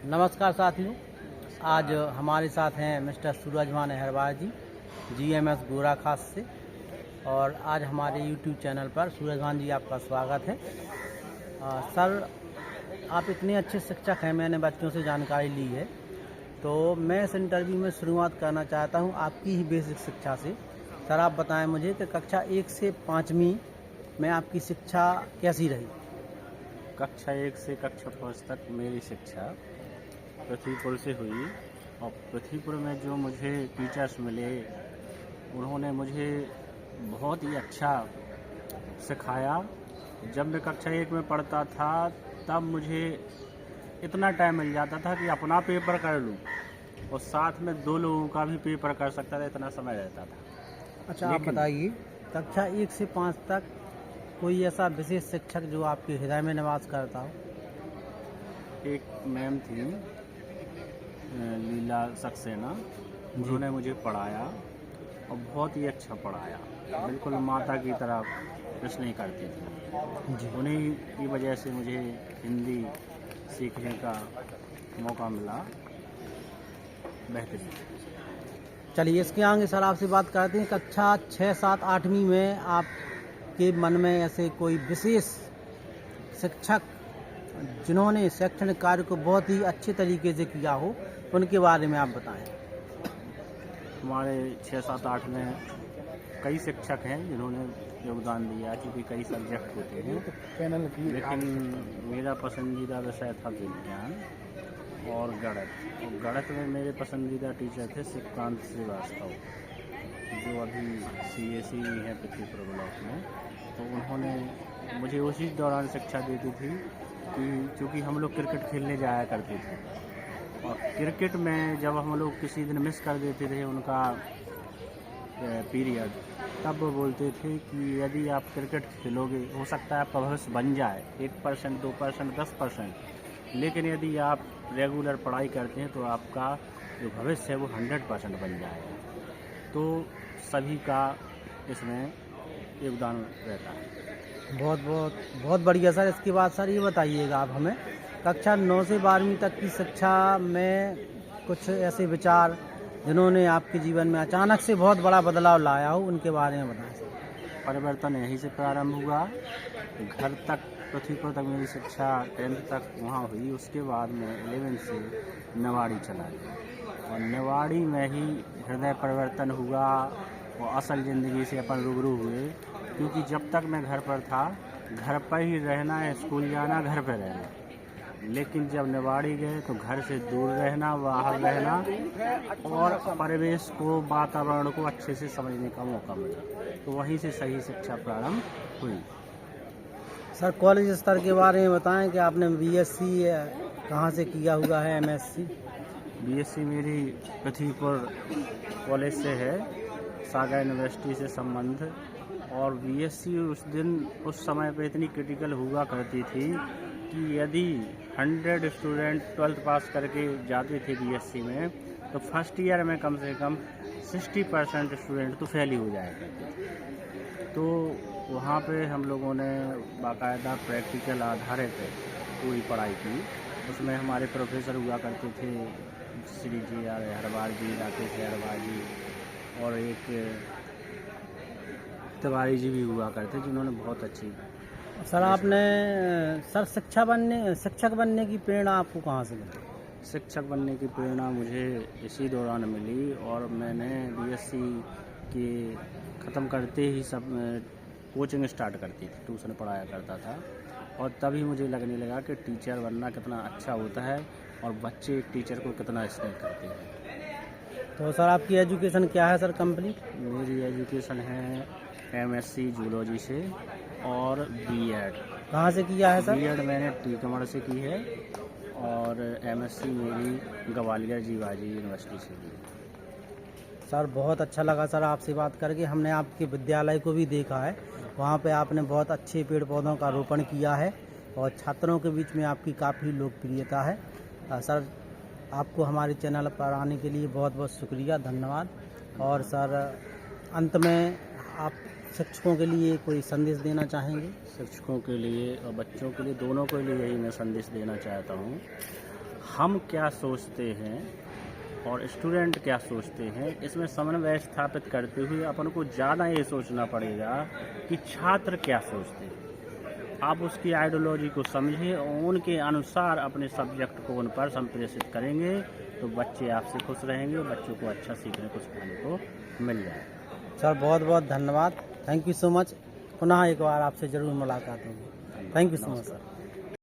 नमस्कार साथियों, आज हमारे साथ हैं मिस्टर सूरजभान अहरवार जी, जीएमएस गोरा खास से। और आज हमारे यूट्यूब चैनल पर सूरजभान जी आपका स्वागत है। सर, आप इतने अच्छे शिक्षक हैं, मैंने बच्चों से जानकारी ली है, तो मैं इस इंटरव्यू में शुरुआत करना चाहता हूं आपकी ही बेसिक शिक्षा से। सर, आप बताएं मुझे कि कक्षा 1 से 5वीं में आपकी शिक्षा कैसी रही? कक्षा 1 से कक्षा 5 तक मेरी शिक्षा पृथ्वीपुर से हुई। और पृथ्वीपुर में जो मुझे टीचर्स मिले, उन्होंने मुझे बहुत ही अच्छा सिखाया। जब मैं कक्षा 1 में पढ़ता था तब मुझे इतना टाइम मिल जाता था कि अपना पेपर कर लूँ और साथ में 2 लोगों का भी पेपर कर सकता था, इतना समय रहता था। अच्छा, आप बताइए, कक्षा 1 से 5 तक कोई ऐसा विशेष शिक्षक जो आपके हृदय में निवास करता हो? एक मैम थी लीला सक्सेना, उन्होंने मुझे पढ़ाया और बहुत ही अच्छा पढ़ाया, बिल्कुल माता की तरह प्रश्न ही करती थी जी। उन्हीं की वजह से मुझे हिंदी सीखने का मौका मिला बेहतरीन। चलिए, इसके आगे सर आपसे बात करते हैं। कक्षा 6, 7, 8वीं में आपके मन में ऐसे कोई विशेष शिक्षक जिन्होंने शैक्षणिक कार्य को बहुत ही अच्छे तरीके से किया हो, उनके बारे में आप बताएं। हमारे 6, 7, 8 में कई शिक्षक हैं जिन्होंने योगदान दिया, क्योंकि कई सब्जेक्ट होते हैं, लेकिन मेरा पसंदीदा विषय था विज्ञान और गणित। और गणित में मेरे पसंदीदा टीचर थे शिवकांत श्रीवास्तव, जो अभी CSE हैं पृथ्वीपुर ब्लॉक में। तो उन्होंने मुझे उसी दौरान शिक्षा देती थी कि चूँकि हम लोग क्रिकेट खेलने जाया करते थे, और क्रिकेट में जब हम लोग किसी दिन मिस कर देते थे उनका पीरियड, तब वो बोलते थे कि यदि आप क्रिकेट खेलोगे, हो सकता है आपका भविष्य बन जाए 1%, 2%, 10%, लेकिन यदि आप रेगुलर पढ़ाई करते हैं तो आपका जो भविष्य है वो 100% बन जाएगा। तो सभी का इसमें योगदान रहता है। बहुत बढ़िया सर। इसके बाद सर ये बताइएगा आप हमें, कक्षा 9 से 12वीं तक की शिक्षा में कुछ ऐसे विचार जिन्होंने आपके जीवन में अचानक से बहुत बड़ा बदलाव लाया हो, उनके बारे में बताएं सर। परिवर्तन यहीं से प्रारंभ हुआ। घर तक, पृथ्वीपुर तक मेरी शिक्षा 10th तक वहाँ हुई। उसके बाद में 11th से नेवाड़ी चला गया, और नेवाड़ी में ही हृदय परिवर्तन हुआ और असल ज़िंदगी से अपन रूबरू हुए। क्योंकि जब तक मैं घर पर था, घर पर ही रहना है, स्कूल जाना, घर पर रहना, लेकिन जब नेवाड़ी गए तो घर से दूर रहना, बाहर रहना और परिवेश को, वातावरण को अच्छे से समझने का मौका मिला। तो वहीं से सही शिक्षा प्रारंभ हुई। सर, कॉलेज स्तर के बारे में बताएं कि आपने BSc कहाँ से किया हुआ है, MSc? BSc मेरी पृथ्वीपुर कॉलेज से है, सागर यूनिवर्सिटी से संबंध। और BSc उस समय पे इतनी क्रिटिकल हुआ करती थी कि यदि 100 स्टूडेंट 12th पास करके जाते थे BSc में, तो फर्स्ट ईयर में कम से कम 60% स्टूडेंट तो फेल ही हो जाया करते थे। तो वहाँ पे हम लोगों ने बाकायदा प्रैक्टिकल आधारित पूरी पढ़ाई की। उसमें हमारे प्रोफेसर हुआ करते थे श्री GR अहरवार जी, राकेश अहरवार जी, और एक तिवारी जी भी हुआ करते, जिन्होंने बहुत अच्छी। सर, आपने शिक्षक बनने की प्रेरणा आपको कहाँ से मिली? शिक्षक बनने की प्रेरणा मुझे इसी दौरान मिली, और मैंने BSc के ख़त्म करते ही सब कोचिंग स्टार्ट करती थी, ट्यूशन पढ़ाया करता था। और तभी मुझे लगने लगा कि टीचर बनना कितना अच्छा होता है और बच्चे एक टीचर को कितना स्नेह करते हैं। तो सर, आपकी एजुकेशन क्या है सर कंप्लीट? मेरी एजुकेशन है MSc जूलॉजी से और B.Ed। कहाँ से किया है सर? B.Ed मैंने टीकमगढ़ से की है, और MSc मेरी ग्वालियर जीवाजी यूनिवर्सिटी से की। सर, बहुत अच्छा लगा सर आपसे बात करके। हमने आपके विद्यालय को भी देखा है, वहाँ पे आपने बहुत अच्छे पेड़ पौधों का रोपण किया है और छात्रों के बीच में आपकी काफ़ी लोकप्रियता है। सर, आपको हमारे चैनल पर आने के लिए बहुत बहुत शुक्रिया, धन्यवाद। और सर, अंत में आप शिक्षकों के लिए कोई संदेश देना चाहेंगे? शिक्षकों के लिए और बच्चों के लिए, दोनों के लिए यही मैं संदेश देना चाहता हूँ। हम क्या सोचते हैं और स्टूडेंट क्या सोचते हैं, इसमें समन्वय स्थापित करते हुए अपन को ज़्यादा ये सोचना पड़ेगा कि छात्र क्या सोचते हैं। आप उसकी आइडियोलॉजी को समझें और उनके अनुसार अपने सब्जेक्ट को उन पर संप्रेषित करेंगे तो बच्चे आपसे खुश रहेंगे और बच्चों को अच्छा सीखने को सिखाने को मिल जाएगा। सर बहुत बहुत धन्यवाद, थैंक यू सो मच। पुनः एक बार आपसे ज़रूर मुलाकात होगी। Thank you so much sir.